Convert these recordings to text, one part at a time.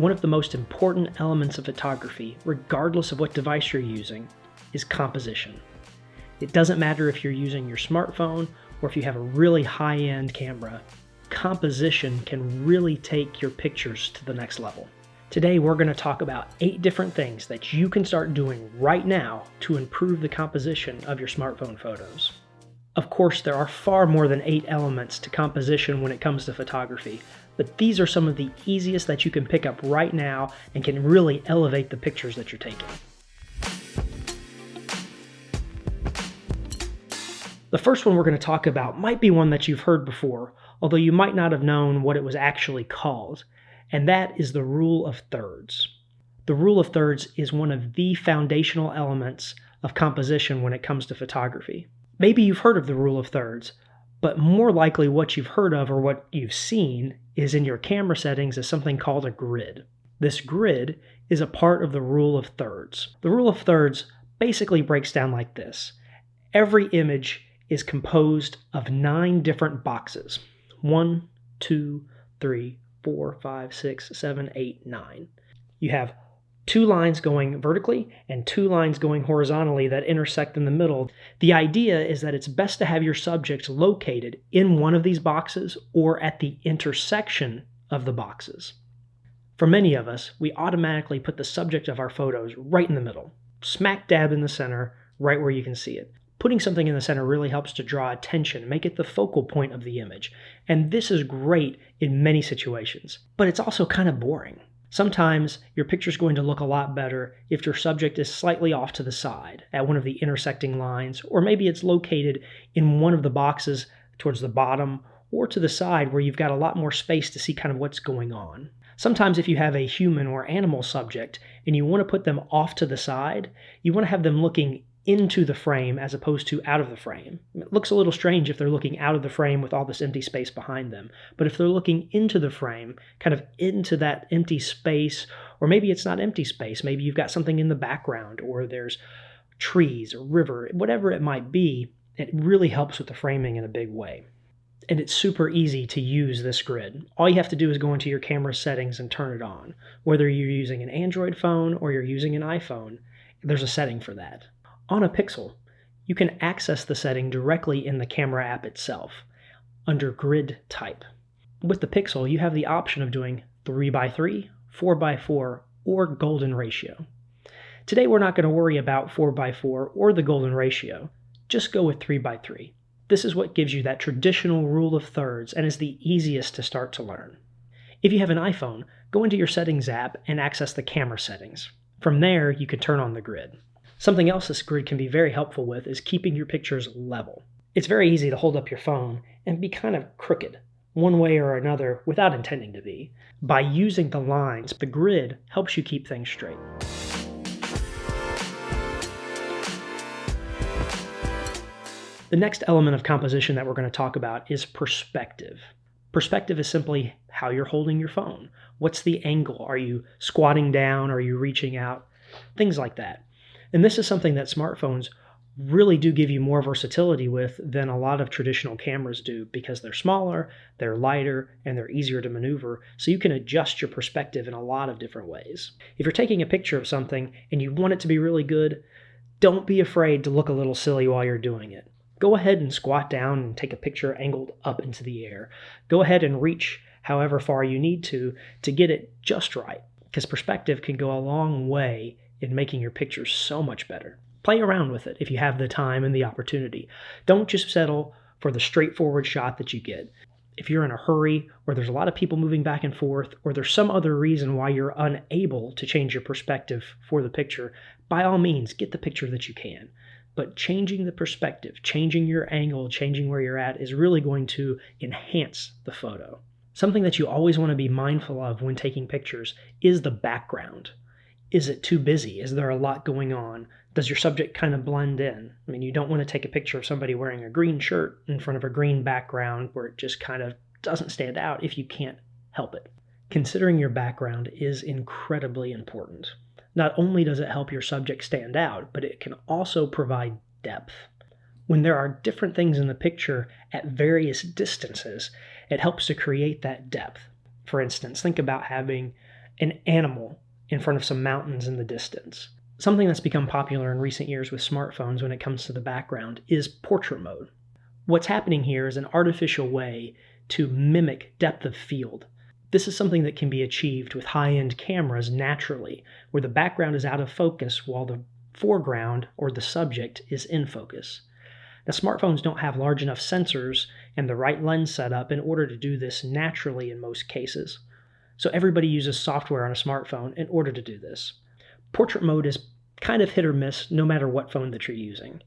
One of the most important elements of photography, regardless of what device you're using, is composition. It doesn't matter if you're using your smartphone or if you have a really high-end camera, composition can really take your pictures to the next level. Today we're going to talk about 8 different things that you can start doing right now to improve the composition of your smartphone photos. Of course, there are far more than 8 elements to composition when it comes to photography, but these are some of the easiest that you can pick up right now and can really elevate the pictures that you're taking. The first one we're going to talk about might be one that you've heard before, although you might not have known what it was actually called, and that is the rule of thirds. The rule of thirds is one of the foundational elements of composition when it comes to photography. Maybe you've heard of the rule of thirds, but more likely what you've heard of or what you've seen is in your camera settings is something called a grid. This grid is a part of the rule of thirds. The rule of thirds basically breaks down like this. Every image is composed of 9 different boxes. 1, 2, 3, 4, 5, 6, 7, 8, 9. You have 2 lines going vertically and 2 lines going horizontally that intersect in the middle. The idea is that it's best to have your subject located in one of these boxes or at the intersection of the boxes. For many of us, we automatically put the subject of our photos right in the middle, smack dab in the center, right where you can see it. Putting something in the center really helps to draw attention, make it the focal point of the image. And this is great in many situations, but it's also kind of boring. Sometimes your picture's going to look a lot better if your subject is slightly off to the side at one of the intersecting lines, or maybe it's located in one of the boxes towards the bottom or to the side where you've got a lot more space to see kind of what's going on. Sometimes if you have a human or animal subject and you want to put them off to the side, you want to have them looking into the frame as opposed to out of the frame. It looks a little strange if they're looking out of the frame with all this empty space behind them, but if they're looking into the frame, kind of into that empty space, or maybe it's not empty space, maybe you've got something in the background, or there's trees, or river, whatever it might be, it really helps with the framing in a big way. And it's super easy to use this grid. All you have to do is go into your camera settings and turn it on. Whether you're using an Android phone or you're using an iPhone, there's a setting for that. On a Pixel, you can access the setting directly in the camera app itself, under Grid Type. With the Pixel, you have the option of doing 3x3, 4x4, or Golden Ratio. Today we're not going to worry about 4x4 or the Golden Ratio, just go with 3x3. This is what gives you that traditional rule of thirds and is the easiest to start to learn. If you have an iPhone, go into your Settings app and access the camera settings. From there, you can turn on the grid. Something else this grid can be very helpful with is keeping your pictures level. It's very easy to hold up your phone and be kind of crooked, one way or another, without intending to be. By using the lines, the grid helps you keep things straight. The next element of composition that we're going to talk about is perspective. Perspective is simply how you're holding your phone. What's the angle? Are you squatting down? Are you reaching out? Things like that. And this is something that smartphones really do give you more versatility with than a lot of traditional cameras do because they're smaller, they're lighter, and they're easier to maneuver, so you can adjust your perspective in a lot of different ways. If you're taking a picture of something and you want it to be really good, don't be afraid to look a little silly while you're doing it. Go ahead and squat down and take a picture angled up into the air. Go ahead and reach however far you need to get it just right, because perspective can go a long way in making your pictures so much better. Play around with it if you have the time and the opportunity. Don't just settle for the straightforward shot that you get. If you're in a hurry, or there's a lot of people moving back and forth, or there's some other reason why you're unable to change your perspective for the picture, by all means, get the picture that you can. But changing the perspective, changing your angle, changing where you're at is really going to enhance the photo. Something that you always want to be mindful of when taking pictures is the background. Is it too busy? Is there a lot going on? Does your subject kind of blend in? I mean, you don't want to take a picture of somebody wearing a green shirt in front of a green background where it just kind of doesn't stand out if you can't help it. Considering your background is incredibly important. Not only does it help your subject stand out, but it can also provide depth. When there are different things in the picture at various distances, it helps to create that depth. For instance, think about having an animal in front of some mountains in the distance. Something that's become popular in recent years with smartphones when it comes to the background is portrait mode. What's happening here is an artificial way to mimic depth of field. This is something that can be achieved with high-end cameras naturally, where the background is out of focus while the foreground or the subject is in focus. Now, smartphones don't have large enough sensors and the right lens setup in order to do this naturally in most cases. So everybody uses software on a smartphone in order to do this. Portrait mode is kind of hit or miss no matter what phone that you're using.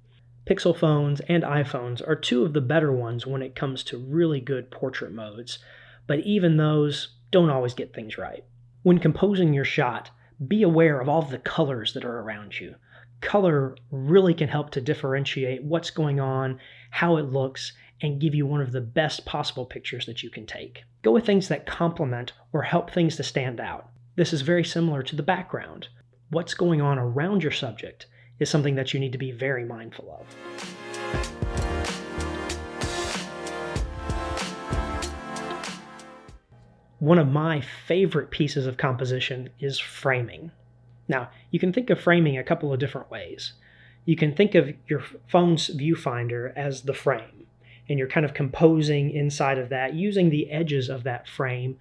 Pixel phones and iPhones are two of the better ones when it comes to really good portrait modes, but even those don't always get things right. When composing your shot, be aware of all of the colors that are around you. Color really can help to differentiate what's going on, how it looks, and give you one of the best possible pictures that you can take. Go with things that complement or help things to stand out. This is very similar to the background. What's going on around your subject is something that you need to be very mindful of. One of my favorite pieces of composition is framing. Now, you can think of framing a couple of different ways. You can think of your phone's viewfinder as the frame, and you're kind of composing inside of that using the edges of that frame.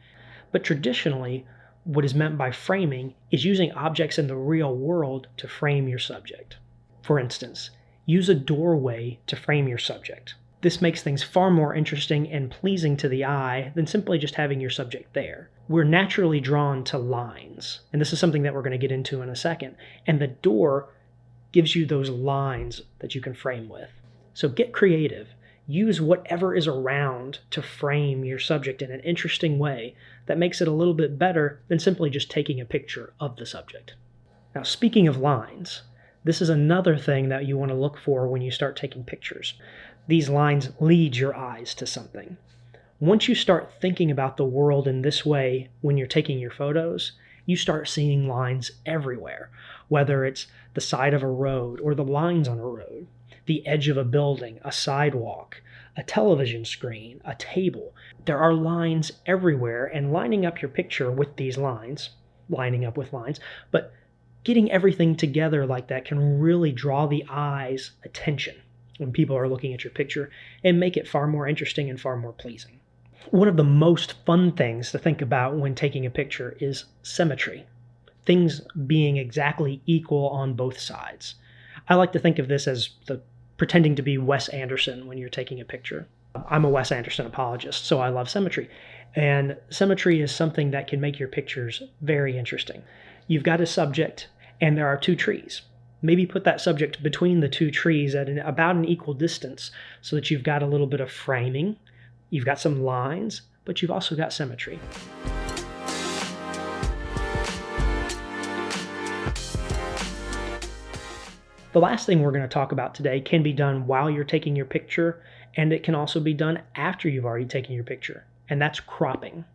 But traditionally, what is meant by framing is using objects in the real world to frame your subject. For instance, use a doorway to frame your subject. This makes things far more interesting and pleasing to the eye than simply just having your subject there. We're naturally drawn to lines, and this is something that we're going to get into in a second, and the door gives you those lines that you can frame with. So get creative. Use whatever is around to frame your subject in an interesting way that makes it a little bit better than simply just taking a picture of the subject. Now, speaking of lines, this is another thing that you want to look for when you start taking pictures. These lines lead your eyes to something. Once you start thinking about the world in this way when you're taking your photos, you start seeing lines everywhere, whether it's the side of a road or the lines on a road, the edge of a building, a sidewalk, a television screen, a table. There are lines everywhere, and lining up your picture with these lines, lining up with lines, but getting everything together like that can really draw the eye's attention when people are looking at your picture and make it far more interesting and far more pleasing. One of the most fun things to think about when taking a picture is symmetry, things being exactly equal on both sides. I like to think of this as pretending to be Wes Anderson when you're taking a picture. I'm a Wes Anderson apologist, so I love symmetry. And symmetry is something that can make your pictures very interesting. You've got a subject, and there are two trees. Maybe put that subject between the two trees at about an equal distance so that you've got a little bit of framing, you've got some lines, but you've also got symmetry. The last thing we're going to talk about today can be done while you're taking your picture, and it can also be done after you've already taken your picture, and that's cropping.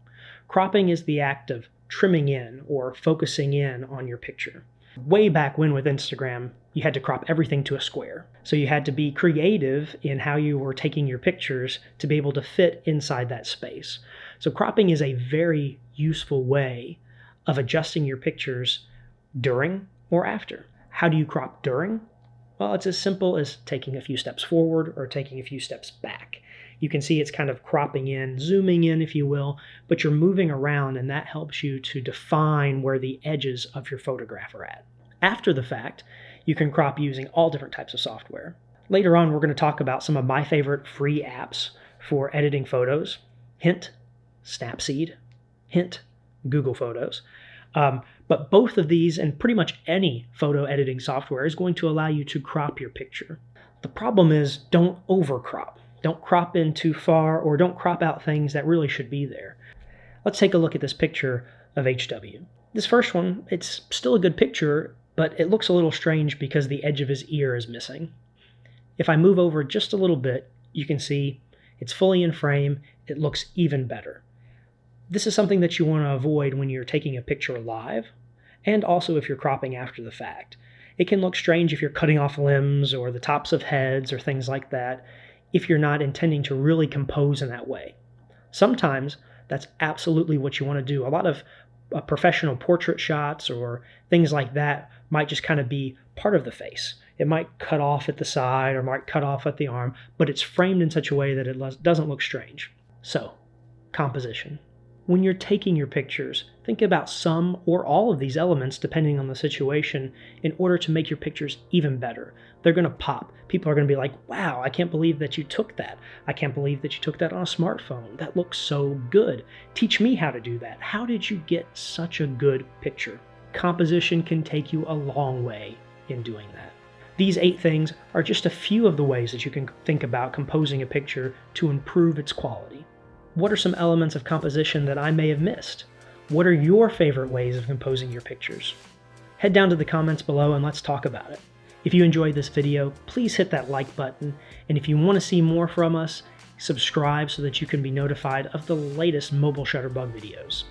Cropping is the act of trimming in or focusing in on your picture. Way back when with Instagram, you had to crop everything to a square. So you had to be creative in how you were taking your pictures to be able to fit inside that space. So cropping is a very useful way of adjusting your pictures during or after. How do you crop during? Well, it's as simple as taking a few steps forward or taking a few steps back. You can see it's kind of cropping in, zooming in, if you will, but you're moving around, and that helps you to define where the edges of your photograph are at. After the fact, you can crop using all different types of software. Later on, we're going to talk about some of my favorite free apps for editing photos. Hint, Snapseed. Hint, Google Photos. But both of these and pretty much any photo editing software is going to allow you to crop your picture. The problem is don't overcrop. Don't crop in too far or don't crop out things that really should be there. Let's take a look at this picture of HW. This first one, it's still a good picture, but it looks a little strange because the edge of his ear is missing. If I move over just a little bit, you can see it's fully in frame. It looks even better. This is something that you want to avoid when you're taking a picture live, and also if you're cropping after the fact. It can look strange if you're cutting off limbs or the tops of heads or things like that, if you're not intending to really compose in that way. Sometimes that's absolutely what you want to do. A lot of professional portrait shots or things like that might just kind of be part of the face. It might cut off at the side or might cut off at the arm, but it's framed in such a way that it doesn't look strange. So, composition. When you're taking your pictures, think about some or all of these elements depending on the situation in order to make your pictures even better. They're going to pop. People are going to be like, wow, I can't believe that you took that. I can't believe that you took that on a smartphone. That looks so good. Teach me how to do that. How did you get such a good picture? Composition can take you a long way in doing that. These 8 things are just a few of the ways that you can think about composing a picture to improve its quality. What are some elements of composition that I may have missed? What are your favorite ways of composing your pictures? Head down to the comments below and let's talk about it. If you enjoyed this video, please hit that like button, and if you want to see more from us, subscribe so that you can be notified of the latest mobile Shutterbug videos.